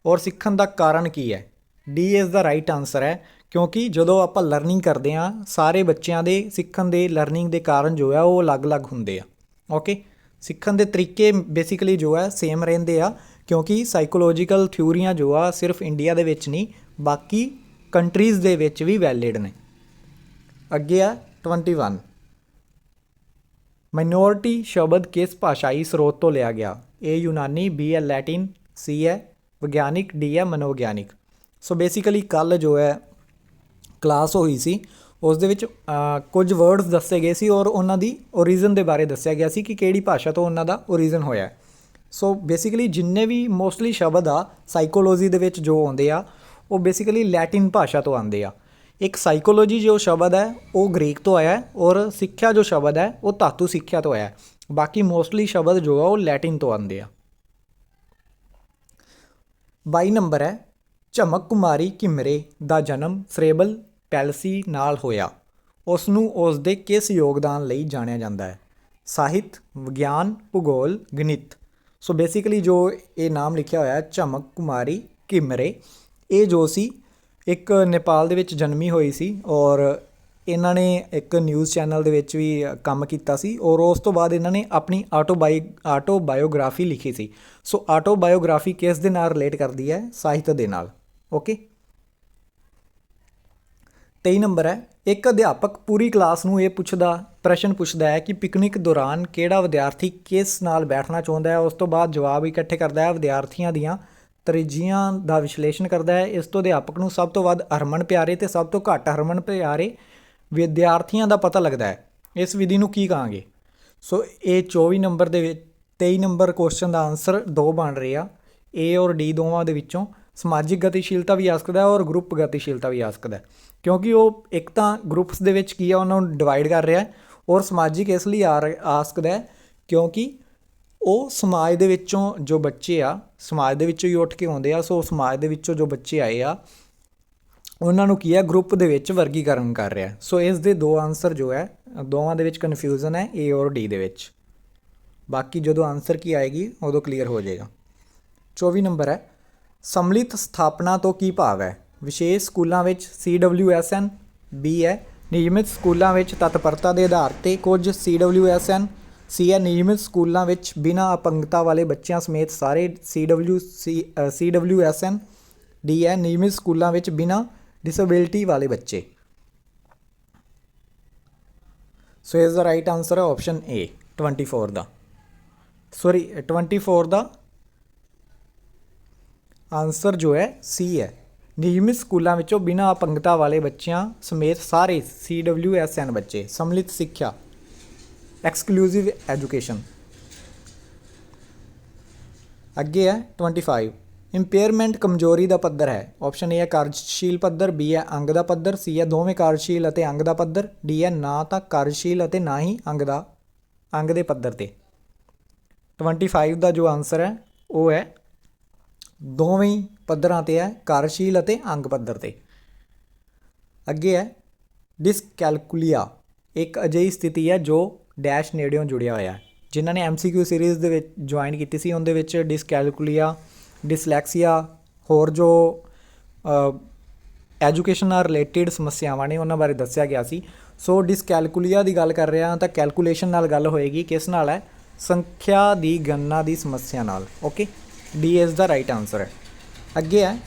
ਔਰ ਸਿੱਖਣ ਦਾ ਕਾਰਨ ਕੀ ਹੈ, D is the right answer ਹੈ। ਕਿਉਂਕਿ ਜਦੋਂ ਆਪਾਂ ਲਰਨਿੰਗ ਕਰਦੇ ਹਾਂ ਸਾਰੇ ਬੱਚਿਆਂ ਦੇ ਸਿੱਖਣ ਦੇ ਲਰਨਿੰਗ ਦੇ ਕਾਰਨ ਜੋ ਹੈ ਉਹ ਅਲੱਗ-ਅਲੱਗ ਹੁੰਦੇ ਆ। ਓਕੇ, ਸਿੱਖਣ ਦੇ ਤਰੀਕੇ ਬੇਸਿਕਲੀ ਜੋ ਹੈ ਸੇਮ ਰਹਿੰਦੇ ਆ, ਕਿਉਂਕਿ ਸਾਈਕੋਲੋਜੀਕਲ ਥਿਊਰੀਆਂ ਜੋ ਆ ਸਿਰਫ ਇੰਡੀਆ ਦੇ ਵਿੱਚ ਨਹੀਂ ਬਾਕੀ ਕੰਟਰੀਜ਼ ਦੇ ਵਿੱਚ ਵੀ ਵੈਲਿਡ ਨੇ। ਅੱਗੇ ਆ 21, ਮਾਈਨੋਰਿਟੀ ਸ਼ਬਦ ਕਿਸ ਭਾਸ਼ਾਈ ਸਰੋਤ ਤੋਂ ਲਿਆ ਗਿਆ? ਏ ਯੂਨਾਨੀ, ਬੀ ਹੈ ਲੈਟਿਨ, ਸੀ ਹੈ ਵਿਗਿਆਨਿਕ, ਡੀ ਹੈ ਮਨੋਵਿਗਿਆਨਿਕ। ਸੋ ਬੇਸਿਕਲੀ ਕੱਲ੍ਹ ਜੋ ਹੈ ਕਲਾਸ ਹੋਈ ਸੀ, ਉਸ ਦੇ ਵਿੱਚ ਕੁਝ ਵਰਡਸ ਦੱਸੇ ਗਏ ਸੀ ਔਰ ਉਹਨਾਂ ਦੀ ਓਰੀਜਨ ਦੇ ਬਾਰੇ ਦੱਸਿਆ ਗਿਆ ਸੀ ਕਿ ਕਿਹੜੀ ਭਾਸ਼ਾ ਤੋਂ ਉਹਨਾਂ ਦਾ ਓਰੀਜਨ ਹੋਇਆ। ਸੋ ਬੇਸਿਕਲੀ ਜਿੰਨੇ ਵੀ ਮੋਸਟਲੀ ਸ਼ਬਦ ਆ ਸਾਈਕੋਲੋਜੀ ਦੇ ਵਿੱਚ ਜੋ ਆਉਂਦੇ ਆ ਉਹ ਬੇਸਿਕਲੀ ਲੈਟਿਨ ਭਾਸ਼ਾ ਤੋਂ ਆਉਂਦੇ ਆ। ਇੱਕ ਸਾਈਕੋਲੋਜੀ ਜੋ ਸ਼ਬਦ ਹੈ ਉਹ ਗ੍ਰੀਕ ਤੋਂ ਆਇਆ, ਔਰ ਸਿੱਖਿਆ ਜੋ ਸ਼ਬਦ ਹੈ ਉਹ ਧਾਤੂ ਸਿੱਖਿਆ ਤੋਂ ਆਇਆ। ਬਾਕੀ ਮੋਸਟਲੀ ਸ਼ਬਦ ਜੋ ਆ ਉਹ ਲੈਟਿਨ ਤੋਂ ਆਉਂਦੇ ਆ। 22 ਨੰਬਰ ਹੈ, ਝਮਕ ਕੁਮਾਰੀ ਘਿਮਰੇ ਦਾ ਜਨਮ ਸੇਰੇਬਲ ਪੈਲਸੀ ਨਾਲ ਹੋਇਆ ਉਸ ਨੂੰ ਉਸ ਦੇ ਕਿਸ ਯੋਗਦਾਨ ਲਈ ਜਾਣਿਆ ਜਾਂਦਾ ਹੈ? ਸਾਹਿਤ, ਵਿਗਿਆਨ, ਭੂਗੋਲ, ਗਣਿਤ। ਸੋ ਬੇਸਿਕਲੀ ਜੋ ਇਹ ਨਾਮ ਲਿਖਿਆ ਹੋਇਆ ਝਮਕ ਕੁਮਾਰੀ ਘਿਮਰੇ, ਇਹ ਜੋ ਸੀ ਇੱਕ ਨੇਪਾਲ ਦੇ ਵਿੱਚ ਜਨਮੀ ਹੋਈ ਸੀ ਔਰ ਇਹਨਾਂ ਨੇ ਇੱਕ ਨਿਊਜ਼ ਚੈਨਲ ਦੇ ਵਿੱਚ ਵੀ ਕੰਮ ਕੀਤਾ ਸੀ ਔਰ ਉਸ ਤੋਂ ਬਾਅਦ ਇਹਨਾਂ ਨੇ ਆਪਣੀ ਆਟੋਬਾਇਓਗ੍ਰਾਫੀ ਲਿਖੀ ਸੀ। ਸੋ ਆਟੋਬਾਇਓਗ੍ਰਾਫੀ ਕਿਸ ਦੇ ਨਾਲ ਰਿਲੇਟ ਕਰਦੀ ਹੈ? ਸਾਹਿਤ ਦੇ ਨਾਲ। ਓਕੇ। 23 ਨੰਬਰ ਹੈ, ਇੱਕ ਅਧਿਆਪਕ ਪੂਰੀ ਕਲਾਸ ਨੂੰ ਇਹ ਪ੍ਰਸ਼ਨ ਪੁੱਛਦਾ ਹੈ ਕਿ ਪਿਕਨਿਕ ਦੌਰਾਨ ਕਿਹੜਾ ਵਿਦਿਆਰਥੀ ਕਿਸ ਨਾਲ ਬੈਠਣਾ ਚਾਹੁੰਦਾ ਹੈ। ਉਸ ਤੋਂ ਬਾਅਦ ਜਵਾਬ ਇਕੱਠੇ ਕਰਦਾ ਹੈ, ਵਿਦਿਆਰਥੀਆਂ ਦੀਆਂ ਤਰਜੀਹਾਂ ਦਾ ਵਿਸ਼ਲੇਸ਼ਣ ਕਰਦਾ ਹੈ। ਇਸ ਤੋਂ ਅਧਿਆਪਕ ਨੂੰ ਸਭ ਤੋਂ ਵੱਧ ਹਰਮਨ ਪਿਆਰੇ ਅਤੇ ਸਭ ਤੋਂ ਘੱਟ ਹਰਮਨ ਪਿਆਰੇ ਵਿਦਿਆਰਥੀਆਂ ਦਾ ਪਤਾ ਲੱਗਦਾ ਹੈ। ਇਸ ਵਿਧੀ ਨੂੰ ਕੀ ਕਹਾਂਗੇ? ਸੋ ਇਹ 24 ਨੰਬਰ ਦੇ ਵਿੱਚ 23 ਨੰਬਰ ਕੁਐਸਚਨ ਦਾ ਆਨਸਰ 2 ਬਣ ਰਿਹਾ। ਏ ਔਰ ਡੀ ਦੋਵਾਂ ਦੇ ਵਿੱਚੋਂ ਸਮਾਜਿਕ ਗਤੀਸ਼ੀਲਤਾ ਵੀ ਆ ਸਕਦਾ ਔਰ ਗਰੁੱਪ ਗਤੀਸ਼ੀਲਤਾ ਵੀ ਆ ਸਕਦਾ, ਕਿਉਂਕਿ ਉਹ ਇੱਕ ਤਾਂ ਗਰੁੱਪਸ ਦੇ ਵਿੱਚ ਕੀ ਆ ਉਹਨਾਂ ਨੂੰ ਡਿਵਾਈਡ ਕਰ ਰਿਹਾ ਔਰ ਸਮਾਜਿਕ ਇਸ ਲਈ ਆ ਸਕਦਾ ਕਿਉਂਕਿ ਉਹ ਸਮਾਜ ਦੇ ਵਿੱਚੋਂ ਜੋ ਬੱਚੇ ਆ ਸਮਾਜ ਦੇ ਵਿੱਚੋਂ ਹੀ ਉੱਠ ਕੇ ਆਉਂਦੇ ਆ। ਸੋ ਸਮਾਜ ਦੇ ਵਿੱਚੋਂ ਜੋ ਬੱਚੇ ਆਏ ਆ ਉਹਨਾਂ ਨੂੰ ਕੀ ਹੈ ਗਰੁੱਪ ਦੇ ਵਿੱਚ ਵਰਗੀਕਰਨ ਕਰ ਰਿਹਾ। ਸੋ ਇਸ ਦੇ 2 ਆਨਸਰ ਜੋ ਹੈ ਦੋਵਾਂ ਦੇ ਵਿੱਚ ਕਨਫਿਊਜ਼ਨ ਹੈ ਏ ਔਰ ਡੀ ਦੇ ਵਿੱਚ। ਬਾਕੀ ਜਦੋਂ ਆਨਸਰ ਕੀ ਆਏਗੀ ਉਦੋਂ ਕਲੀਅਰ ਹੋ ਜਾਏਗਾ। 24 ਨੰਬਰ ਹੈ, ਸਮਲਿਤ ਸਥਾਪਨਾ ਤੋਂ ਕੀ ਭਾਵ ਹੈ? ਵਿਸ਼ੇਸ਼ ਸਕੂਲਾਂ ਵਿੱਚ CWSN, ਬੀ ਹੈ ਨਿਯਮਿਤ ਸਕੂਲਾਂ ਵਿੱਚ ਤਤਪਰਤਾ ਦੇ ਆਧਾਰ 'ਤੇ ਕੁਝ CWSN, ਸੀ ਹੈ ਨਿਯਮਿਤ ਸਕੂਲਾਂ ਵਿੱਚ ਬਿਨਾਂ ਅਪੰਗਤਾ ਵਾਲੇ ਬੱਚਿਆਂ ਸਮੇਤ ਸਾਰੇ CWSN, ਡੀ ਹੈ ਨਿਯਮਿਤ ਸਕੂਲਾਂ ਵਿੱਚ ਬਿਨਾਂ ਡਿਸੇਬਿਲਿਟੀ ਵਾਲੇ ਬੱਚੇ। ਸੋ ਇਸ ਦਾ ਰਾਈਟ ਆਨਸਰ ਹੈ option A 24 the. 24 the answer ਜੋ ਹੈ ਸੀ ਹੈ ਨਿਯਮਿਤ ਸਕੂਲਾਂ ਵਿੱਚੋਂ ਬਿਨਾਂ ਅਪੰਗਤਾ ਵਾਲੇ ਬੱਚਿਆਂ ਸਮੇਤ ਸਾਰੇ CWSN ਬੱਚੇ। ਸਮਲਿਤ ਸਿੱਖਿਆ, ਐਕਸਕਲੂਸਿਵ ਐਜੂਕੇਸ਼ਨ। ਅੱਗੇ ਹੈ 25, ਇੰਪੇਅਰਮੈਂਟ ਕਮਜ਼ੋਰੀ ਦਾ ਪੱਧਰ ਹੈ। ਆਪਸ਼ਨ ਏ ਹੈ ਕਾਰਜਸ਼ੀਲ ਪੱਧਰ, ਬੀ ਹੈ ਅੰਗ ਦਾ ਪੱਧਰ, ਸੀ ਹੈ ਦੋਵੇਂ ਕਾਰਜਸ਼ੀਲ ਅਤੇ ਅੰਗ ਦਾ ਪੱਧਰ, ਡੀ ਹੈ ਨਾ ਤਾਂ ਕਾਰਜਸ਼ੀਲ ਅਤੇ ਨਾ ਹੀ ਅੰਗ ਦੇ ਪੱਧਰ 'ਤੇ। 25 ਦਾ ਜੋ ਆਨਸਰ ਹੈ ਉਹ ਹੈ ਦੋਵੇਂ ਪੱਧਰਾਂ 'ਤੇ ਹੈ, ਕਾਰਜਸ਼ੀਲ ਅਤੇ ਅੰਗ ਪੱਧਰ 'ਤੇ। ਅੱਗੇ ਹੈ ਡਿਸਕੈਲਕੁਲੀਆ, ਇੱਕ ਅਜਿਹੀ ਸਥਿਤੀ ਹੈ ਜੋ ਡੈਸ਼ ਨੇੜਿਓਂ ਜੁੜਿਆ ਹੋਇਆ। ਜਿਨ੍ਹਾਂ ਨੇ MCQ ਸੀਰੀਜ਼ ਦੇ ਵਿੱਚ ਜੁਆਇਨ ਕੀਤੀ ਸੀ ਉਹਦੇ ਵਿੱਚ ਡਿਸਕੈਲਕੁਲੀਆ, ਡਿਸਲੈਕਸੀਆ, ਹੋਰ ਜੋ ਐਜੂਕੇਸ਼ਨ ਨਾਲ ਰਿਲੇਟਿਡ ਸਮੱਸਿਆਵਾਂ ਨੇ ਉਹਨਾਂ ਬਾਰੇ ਦੱਸਿਆ ਗਿਆ ਸੀ। ਸੋ ਡਿਸਕੈਲਕੁਲੀਆ ਦੀ ਗੱਲ ਕਰ ਰਿਹਾ ਤਾਂ ਕੈਲਕੂਲੇਸ਼ਨ ਨਾਲ ਗੱਲ ਹੋਏਗੀ, ਕਿਸ ਨਾਲ ਹੈ? ਸੰਖਿਆ ਦੀ ਗਣਨਾ ਦੀ ਸਮੱਸਿਆ ਨਾਲ। ਓਕੇ, ਡੀ ਇਸ ਦਾ ਰਾਈਟ ਆਨਸਰ ਹੈ। ਅੱਗੇ ਹੈ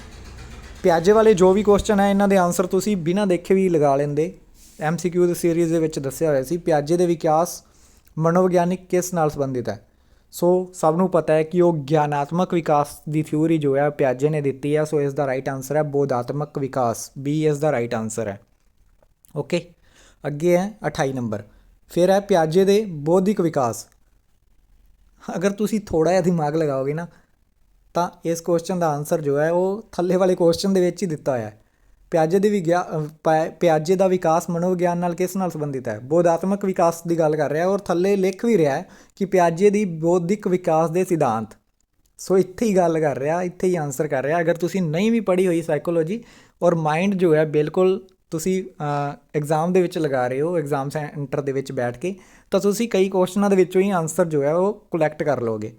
ਪਿਆਜੇ ਵਾਲੇ ਜੋ ਵੀ ਕੁਐਸਚਨ ਹੈ ਇਹਨਾਂ ਦੇ ਆਨਸਰ ਤੁਸੀਂ ਬਿਨਾਂ ਦੇਖੇ ਵੀ ਲਗਾ ਲੈਂਦੇ। MCQ ਦੀ ਸੀਰੀਜ਼ ਦੇ ਵਿੱਚ ਦੱਸਿਆ ਹੋਇਆ ਸੀ ਪਿਆਜੇ ਦੇ ਵਿਕਾਸ ਮਨੋਵਿਗਿਆਨਿਕ ਕਿਸ ਨਾਲ ਸੰਬੰਧਿਤ ਹੈ। ਸੋ ਸਭ ਨੂੰ ਪਤਾ ਹੈ ਕਿ ਉਹ ਗਿਆਨਾਤਮਕ ਵਿਕਾਸ ਦੀ ਥਿਊਰੀ ਜੋ ਹੈ ਪਿਆਜੇ ਨੇ ਦਿੱਤੀ ਹੈ। ਸੋ ਇਸ ਦਾ ਰਾਈਟ ਆਨਸਰ ਹੈ ਬੋਧਾਤਮਕ ਵਿਕਾਸ, ਬੀ ਇਸ ਦਾ ਰਾਈਟ ਆਨਸਰ ਹੈ। ਓਕੇ, ਅੱਗੇ ਹੈ 28 ਨੰਬਰ, ਫਿਰ ਹੈ ਪਿਆਜੇ ਦੇ ਬੌਧਿਕ ਵਿਕਾਸ। ਅਗਰ ਤੁਸੀਂ ਥੋੜ੍ਹਾ ਜਿਹਾ ਦਿਮਾਗ ਲਗਾਓਗੇ ਨਾ ਤਾਂ ਇਸ ਕੁਐਸਚਨ ਦਾ ਆਨਸਰ ਜੋ ਹੈ ਉਹ ਥੱਲੇ ਵਾਲੇ ਕੁਐਸਚਨ ਦੇ ਵਿੱਚ ਹੀ ਦਿੱਤਾ ਹੋਇਆ ਹੈ। ਪਿਆਜੇ ਦਾ ਵਿਕਾਸ ਮਨੋਵਿਗਿਆਨ ਨਾਲ ਕਿਸ ਨਾਲ ਸੰਬੰਧਿਤ ਹੈ? ਬੋਧਾਤਮਕ ਵਿਕਾਸ ਦੀ ਗੱਲ ਕਰ ਰਿਹਾ ਔਰ ਥੱਲੇ ਲਿਖ ਵੀ ਰਿਹਾ ਹੈ ਕਿ ਪਿਆਜੇ ਦੀ ਬੌਧਿਕ ਵਿਕਾਸ ਦੇ ਸਿਧਾਂਤ। ਸੋ ਇੱਥੇ ਹੀ ਗੱਲ ਕਰ ਰਿਹਾ, ਇੱਥੇ ਹੀ ਆਨਸਰ ਕਰ ਰਿਹਾ। ਅਗਰ ਤੁਸੀਂ ਨਹੀਂ ਵੀ ਪੜ੍ਹੀ ਹੋਈ ਸਾਈਕੋਲੋਜੀ ਔਰ ਮਾਈਂਡ ਜੋ ਹੈ ਬਿਲਕੁਲ ਤੁਸੀਂ ਐਗਜ਼ਾਮ ਦੇ ਵਿੱਚ ਲਗਾ ਰਹੇ ਹੋ, ਐਗਜ਼ਾਮ ਸੈਂਟਰ ਦੇ ਵਿੱਚ ਬੈਠ ਕੇ, ਤਾਂ ਤੁਸੀਂ ਕਈ ਕੁਐਸਚਨਾਂ ਦੇ ਵਿੱਚੋਂ ਹੀ ਆਨਸਰ ਜੋ ਹੈ ਉਹ ਕਲੈਕਟ ਕਰ ਲਓਗੇ।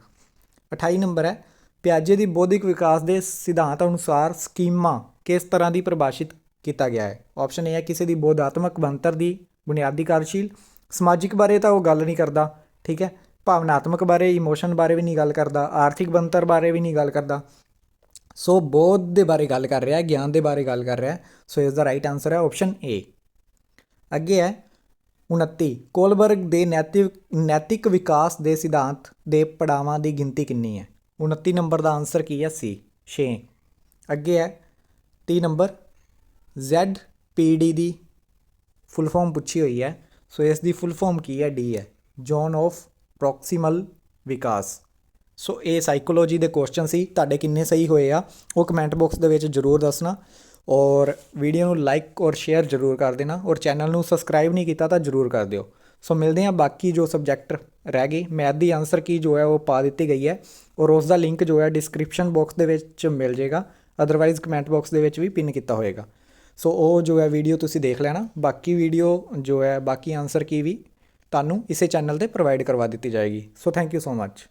28 ਨੰਬਰ ਹੈ ਪਿਆਜੇ ਦੀ ਬੌਧਿਕ ਵਿਕਾਸ ਦੇ ਸਿਧਾਂਤ ਅਨੁਸਾਰ ਸਕੀਮਾ ਕਿਸ ਤਰ੍ਹਾਂ ਦੀ ਪਰਿਭਾਸ਼ਿਤ ਕੀਤਾ ਗਿਆ ਹੈ? ਆਪਸ਼ਨ ਏ ਹੈ ਕਿਸੇ ਦੀ ਬੋਧਾਤਮਕ ਬਣਤਰ ਦੀ ਬੁਨਿਆਦੀ ਕਾਰਜਸ਼ੀਲ। ਸਮਾਜਿਕ ਬਾਰੇ ਤਾਂ ਉਹ ਗੱਲ ਨਹੀਂ ਕਰਦਾ, ਠੀਕ ਹੈ। ਭਾਵਨਾਤਮਕ ਬਾਰੇ, ਇਮੋਸ਼ਨ ਬਾਰੇ ਵੀ ਨਹੀਂ ਗੱਲ ਕਰਦਾ, ਆਰਥਿਕ ਬਣਤਰ ਬਾਰੇ ਵੀ ਨਹੀਂ ਗੱਲ ਕਰਦਾ। ਸੋ ਬੋਧ ਦੇ ਬਾਰੇ ਗੱਲ ਕਰ ਰਿਹਾ, ਗਿਆਨ ਦੇ ਬਾਰੇ ਗੱਲ ਕਰ ਰਿਹਾ। ਸੋ ਇਸ ਦਾ ਰਾਈਟ ਆਨਸਰ ਹੈ ਆਪਸ਼ਨ ਏ। ਅੱਗੇ ਹੈ 29, ਕੋਲਬਰਗ ਦੇ ਨੈਤਿਕ ਵਿਕਾਸ ਦੇ ਸਿਧਾਂਤ ਦੇ ਪੜਾਵਾਂ ਦੀ ਗਿਣਤੀ ਕਿੰਨੀ ਹੈ? 29 ਨੰਬਰ ਦਾ ਆਨਸਰ ਕੀ ਹੈ? ਸੀ 6। ਅੱਗੇ ਹੈ 30 ਨੰਬਰ, ZPD ਦੀ ਫੁੱਲ ਫਾਰਮ ਪੁੱਛੀ ਹੋਈ ਹੈ। ਸੋ ਇਸ ਦੀ ਫੁੱਲ ਫਾਰਮ ਕੀ ਹੈ? ਡੀ ਹੈ ਜ਼ੋਨ ਆਫ ਪ੍ਰੋਕਸੀਮਲ ਵਿਕਾਸ। ਸੋ ਇਹ ਸਾਈਕੋਲੋਜੀ ਦੇ ਕੁਐਸਚਨ ਸੀ। ਤੁਹਾਡੇ ਕਿੰਨੇ ਸਹੀ ਹੋਏ ਆ ਉਹ ਕਮੈਂਟ ਬਾਕਸ ਦੇ ਵਿੱਚ ਜ਼ਰੂਰ ਦੱਸਣਾ ਔਰ ਵੀਡੀਓ ਨੂੰ ਲਾਈਕ ਔਰ ਸ਼ੇਅਰ ਜ਼ਰੂਰ ਕਰ ਦੇਣਾ ਔਰ ਚੈਨਲ ਨੂੰ ਸਬਸਕ੍ਰਾਈਬ ਨਹੀਂ ਕੀਤਾ ਤਾਂ ਜ਼ਰੂਰ ਕਰ ਦਿਓ। ਸੋ ਮਿਲਦੇ ਹਾਂ ਬਾਕੀ ਜੋ ਸਬਜੈਕਟ ਰਹਿ ਗਏ। ਮੈਥ ਦੀ ਆਨਸਰ ਕੀ ਜੋ ਹੈ ਉਹ ਪਾ ਦਿੱਤੀ ਗਈ ਹੈ ਔਰ ਉਸ ਦਾ ਲਿੰਕ ਜੋ ਹੈ ਡਿਸਕ੍ਰਿਪਸ਼ਨ ਬਾਕਸ ਦੇ ਵਿੱਚ ਮਿਲ ਜਾਏਗਾ, ਅਦਰਵਾਈਜ਼ ਕਮੈਂਟ ਬਾਕਸ ਦੇ ਵਿੱਚ ਵੀ ਪਿਨ ਕੀਤਾ ਹੋਏਗਾ। ਸੋ ਉਹ ਜੋ ਹੈ ਵੀਡੀਓ ਤੁਸੀਂ ਦੇਖ ਲੈਣਾ। ਬਾਕੀ ਵੀਡੀਓ ਜੋ ਹੈ ਬਾਕੀ ਆਨਸਰ ਕੀ ਵੀ ਤੁਹਾਨੂੰ ਇਸੇ ਚੈਨਲ ਤੇ ਪ੍ਰੋਵਾਈਡ ਕਰਵਾ ਦਿੱਤੀ ਜਾਏਗੀ। So thank you so much.